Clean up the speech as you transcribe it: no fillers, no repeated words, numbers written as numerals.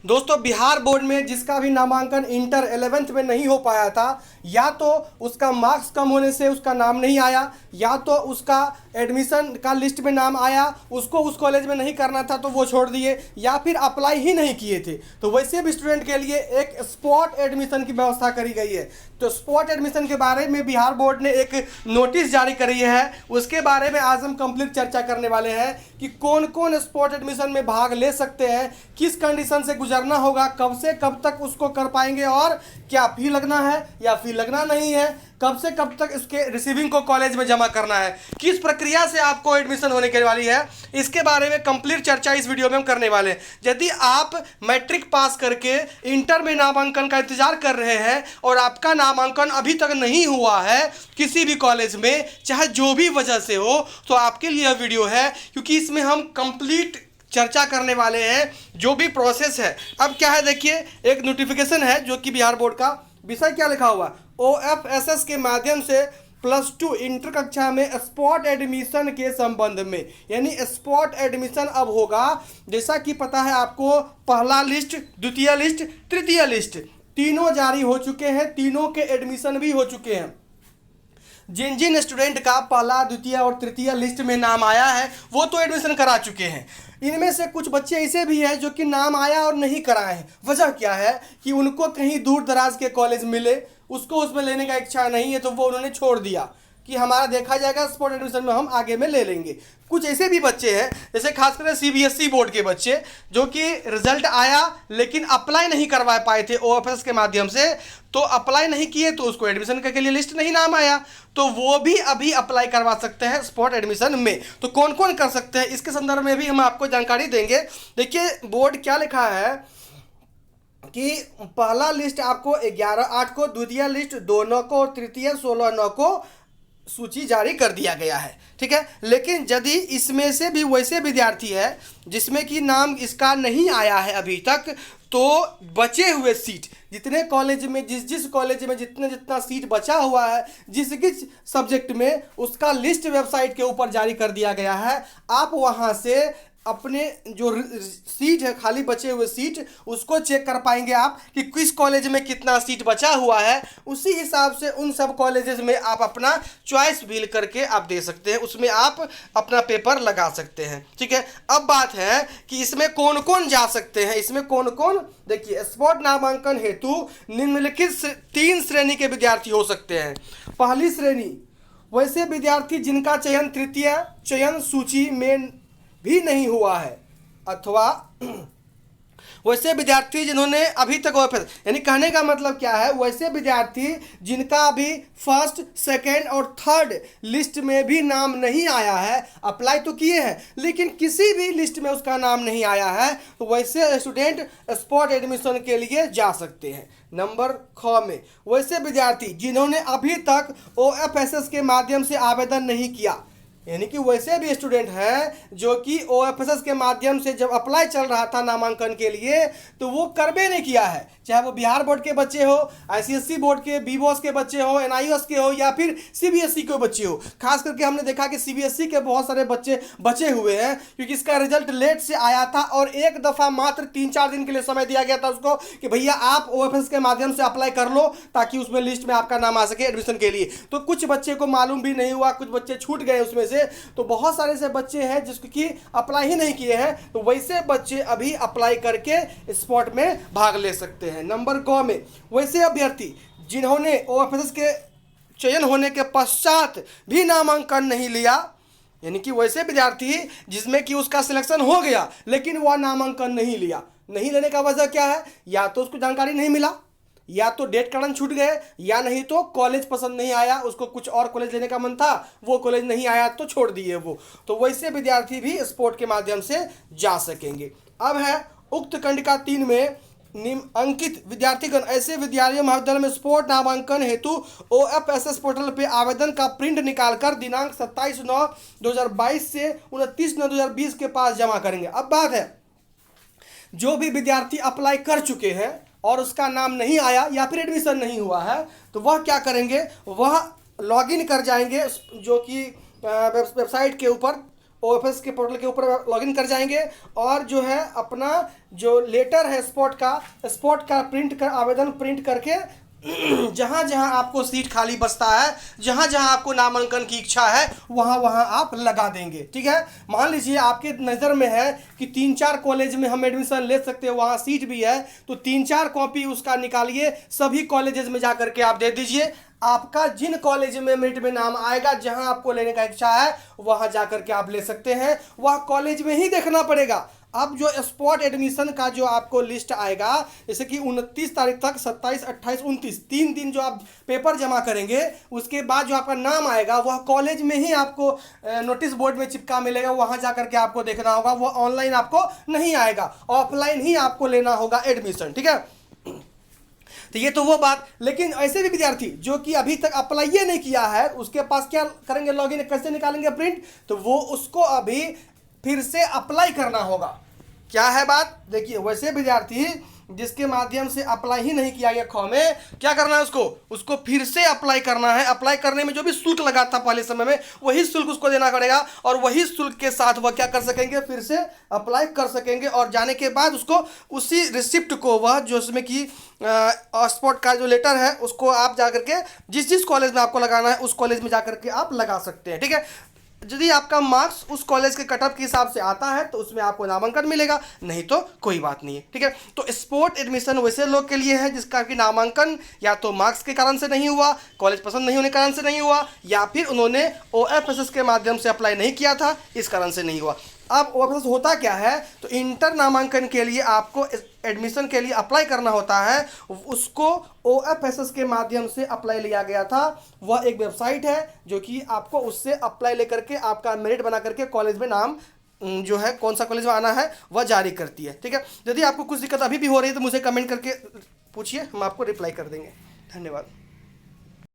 दोस्तों बिहार बोर्ड में जिसका भी नामांकन इंटर 11th में नहीं हो पाया था, या तो उसका मार्क्स कम होने से उसका नाम नहीं आया, या तो उसका एडमिशन का लिस्ट में नाम आया, उसको उस कॉलेज में नहीं करना था तो वो छोड़ दिए, या फिर अप्लाई ही नहीं किए थे, तो वैसे भी स्टूडेंट के लिए एक स्पॉट एडमिशन की व्यवस्था करी गई है। तो स्पॉट एडमिशन के बारे में बिहार बोर्ड ने एक नोटिस जारी करी है, उसके बारे में आज हम कंप्लीट चर्चा करने वाले हैं कि कौन कौन स्पॉट एडमिशन में भाग ले सकते हैं, किस कंडीशन से गुजरना होगा, कब से कब तक उसको कर पाएंगे, और क्या फी लगना है या फी लगना नहीं है, कब से कब तक इसके रिसीविंग को कॉलेज में जमा करना है, किस प्रक्रिया से आपको एडमिशन होने के वाली है, इसके बारे में कंप्लीट चर्चा इस वीडियो में हम करने वाले हैं। यदि आप मैट्रिक पास करके इंटर में नामांकन का इंतजार कर रहे हैं और आपका नामांकन अभी तक नहीं हुआ है किसी भी कॉलेज में, चाहे जो भी वजह से हो, तो आपके लिए यह वीडियो है, क्योंकि इसमें हम कंप्लीट चर्चा करने वाले हैं जो भी प्रोसेस है। अब क्या है, देखिए एक नोटिफिकेशन है जो कि बिहार बोर्ड का, विषय क्या लिखा हुआ, OFSS के माध्यम से +2 इंटर कक्षा में स्पॉट एडमिशन के संबंध में, यानी स्पॉट एडमिशन अब होगा। जैसा कि पता है आपको, पहला लिस्ट, द्वितीय लिस्ट, तृतीय लिस्ट तीनों जारी हो चुके हैं, तीनों के एडमिशन भी हो चुके हैं। जिन जिन स्टूडेंट का पहला, द्वितीय और तृतीय लिस्ट में नाम आया है वो तो एडमिशन करा चुके हैं। इनमें से कुछ बच्चे ऐसे भी हैं जो कि नाम आया और नहीं कराए हैं। वजह क्या है कि उनको कहीं दूर दराज के कॉलेज मिले, उसको उसमें लेने का इच्छा नहीं है, तो वो उन्होंने छोड़ दिया कि हमारा देखा जाएगा स्पॉट एडमिशन में हम आगे में ले लेंगे। कुछ ऐसे भी बच्चे हैं, जैसे खासकर CBSE बोर्ड के बच्चे, जो कि रिजल्ट आया लेकिन अप्लाई नहीं करवा पाए थे OFS के माध्यम से, तो अप्लाई नहीं किए तो उसको एडमिशन के लिए लिस्ट नहीं नाम आया, तो वो भी अभी अप्लाई करवा सकते हैं स्पॉट एडमिशन में। तो कौन कौन कर सकते हैं इसके संदर्भ में भी हम आपको जानकारी देंगे। देखिए बोर्ड क्या लिखा है कि पहला लिस्ट आपको 11/8 को, द्वितीय लिस्ट 2/9 को और तृतीय 16/9 को सूची जारी कर दिया गया है। ठीक है, लेकिन यदि इसमें से भी वैसे विद्यार्थी है जिसमें कि नाम इसका नहीं आया है अभी तक, तो बचे हुए सीट, जितने कॉलेज में जिस कॉलेज में जितना सीट बचा हुआ है, जिस सब्जेक्ट में, उसका लिस्ट वेबसाइट के ऊपर जारी कर दिया गया है। आप वहां से अपने जो सीट है, खाली बचे हुए सीट, उसको चेक कर पाएंगे आप कि किस कॉलेज में कितना सीट बचा हुआ है। उसी हिसाब से उन सब कॉलेजेस में आप अपना चॉइस फिल करके आप दे सकते हैं, उसमें आप अपना पेपर लगा सकते हैं। ठीक है, अब बात है कि इसमें कौन कौन जा सकते हैं, इसमें कौन कौन, देखिए स्पॉट नामांकन हेतु निम्नलिखित 3 श्रेणी के विद्यार्थी हो सकते हैं। पहली श्रेणी, वैसे विद्यार्थी जिनका चयन तृतीय चयन सूची में भी नहीं हुआ है, अथवा वैसे विद्यार्थी जिन्होंने अभी तक OFS, यानी कहने का मतलब क्या है, वैसे विद्यार्थी जिनका अभी फर्स्ट, सेकेंड और थर्ड लिस्ट में भी नाम नहीं आया है, अप्लाई तो किए हैं लेकिन किसी भी लिस्ट में उसका नाम नहीं आया है, तो वैसे स्टूडेंट स्पॉट एडमिशन के लिए जा सकते हैं। नंबर 6 में, वैसे विद्यार्थी जिन्होंने अभी तक OFSS के माध्यम से आवेदन नहीं किया, यानी कि वैसे भी स्टूडेंट हैं जो कि OFSS के माध्यम से जब अप्लाई चल रहा था नामांकन के लिए, तो वो करबे नहीं किया है, चाहे वो बिहार बोर्ड के बच्चे हो, ICSE बोर्ड के, BBOS के बच्चे हो, NIOS के हो, या फिर CBSE के बच्चे हो। खास करके हमने देखा कि CBSE के बहुत सारे बच्चे बचे हुए हैं, क्योंकि इसका रिजल्ट लेट से आया था और एक दफ़ा मात्र 3-4 दिन के लिए समय दिया गया था उसको कि भैया आप OFSS के माध्यम से अप्लाई कर लो, ताकि उसमें लिस्ट में आपका नाम आ सके एडमिशन के लिए। तो कुछ बच्चे को मालूम भी नहीं हुआ, कुछ बच्चे छूट गए उसमें से, तो बहुत सारे से बच्चे हैं जिसको कि अप्लाई ही नहीं किए हैं, तो वैसे बच्चे अभी अप्लाई करके स्पॉट में भाग ले सकते हैं। नंबर 9 में, वैसे अभ्यर्थी जिन्होंने OFSS के चयन होने के पश्चात भी नामांकन नहीं लिया, यानी कि वैसे विद्यार्थी जिसमें कि उसका सिलेक्शन हो गया लेकिन वह नामांकन नहीं लिया, नहीं लेने का वजह क्या है, या तो उसको जानकारी नहीं मिला, या तो डेट कारण छूट गए, या नहीं तो कॉलेज पसंद नहीं आया, उसको कुछ और कॉलेज लेने का मन था, वो कॉलेज नहीं आया तो छोड़ दिए वो, तो वैसे विद्यार्थी भी स्पोर्ट के माध्यम से जा सकेंगे। अब है उक्त खंडिका 3 में, अंकित विद्यार्थीगण ऐसे विद्यालय महाविद्यालय में स्पोर्ट नामांकन हेतु OFSS पोर्टल पे आवेदन का प्रिंट निकालकर दिनांक 27/9/2022 से 29/9/2020 के पास जमा करेंगे। अब बात है, जो भी विद्यार्थी अप्लाई कर चुके हैं और उसका नाम नहीं आया या फिर एडमिशन नहीं हुआ है, तो वह क्या करेंगे, वह लॉगिन कर जाएंगे जो कि वेबसाइट के ऊपर OFS के पोर्टल के ऊपर लॉगिन कर जाएंगे और जो है अपना जो लेटर है स्पॉट का प्रिंट कर आवेदन प्रिंट करके जहाँ जहाँ आपको सीट खाली बचता है, जहाँ जहाँ आपको नामांकन की इच्छा है, वहाँ वहाँ आप लगा देंगे। ठीक है, मान लीजिए आपके नज़र में है कि 3-4 कॉलेज में हम एडमिशन ले सकते हैं, वहाँ सीट भी है, तो 3-4 कॉपी उसका निकालिए, सभी कॉलेजेस में जा करके आप दे दीजिए। आपका जिन कॉलेज में मेरिट में नाम आएगा, जहां आपको लेने का इच्छा है, वहां जाकर के आप ले सकते हैं। वह कॉलेज में ही देखना पड़ेगा। अब जो स्पॉट एडमिशन का जो आपको लिस्ट आएगा, जैसे कि 29 तारीख तक, 27, 28, 29 3 दिन जो आप पेपर जमा करेंगे, उसके बाद जो आपका नाम आएगा वह कॉलेज में ही आपको नोटिस बोर्ड में चिपका मिलेगा, वहां जाकर के आपको देखना होगा। वो ऑनलाइन आपको नहीं आएगा, ऑफलाइन ही आपको लेना होगा एडमिशन। ठीक है, तो ये तो वो बात। लेकिन ऐसे भी विद्यार्थी जो कि अभी तक अप्लाई ये नहीं किया है, उसके पास क्या करेंगे, लॉगिन कैसे निकालेंगे प्रिंट, तो वो उसको अभी फिर से अप्लाई करना होगा। क्या है बात, देखिए, वैसे विद्यार्थी जिसके माध्यम से अप्लाई ही नहीं किया गया फॉर्म में, क्या करना है, उसको फिर से अप्लाई करना है। अप्लाई करने में जो भी शुल्क लगा था पहले समय में, वही शुल्क उसको देना पड़ेगा और वही शुल्क के साथ वह क्या कर सकेंगे, फिर से अप्लाई कर सकेंगे। और जाने के बाद उसको उसी रिसिप्ट को, वह जो उसमें कि स्पॉट का जो लेटर है, उसको आप जाकर के जिस कॉलेज में आपको लगाना है उस कॉलेज में जाकर के आप लगा सकते हैं। ठीक है, यदि आपका मार्क्स उस कॉलेज के कटऑफ के हिसाब से आता है तो उसमें आपको नामांकन मिलेगा, नहीं तो कोई बात नहीं है। ठीक है, तो स्पोर्ट एडमिशन वैसे लोग के लिए है जिसका कि नामांकन या तो मार्क्स के कारण से नहीं हुआ, कॉलेज पसंद नहीं होने के कारण से नहीं हुआ, या फिर उन्होंने OFSS के माध्यम से अप्लाई नहीं किया था, इस कारण से नहीं हुआ। अब OFSS होता क्या है, तो इंटर नामांकन के लिए आपको एडमिशन के लिए अप्लाई करना होता है, उसको OFSS के माध्यम से अप्लाई लिया गया था। वह एक वेबसाइट है जो कि आपको उससे अप्लाई लेकर के आपका मेरिट बना करके कॉलेज में नाम जो है, कौन सा कॉलेज में आना है, वह जारी करती है। ठीक है, यदि आपको कुछ दिक्कत अभी भी हो रही है तो मुझे कमेंट करके पूछिए, हम आपको रिप्लाई कर देंगे। धन्यवाद।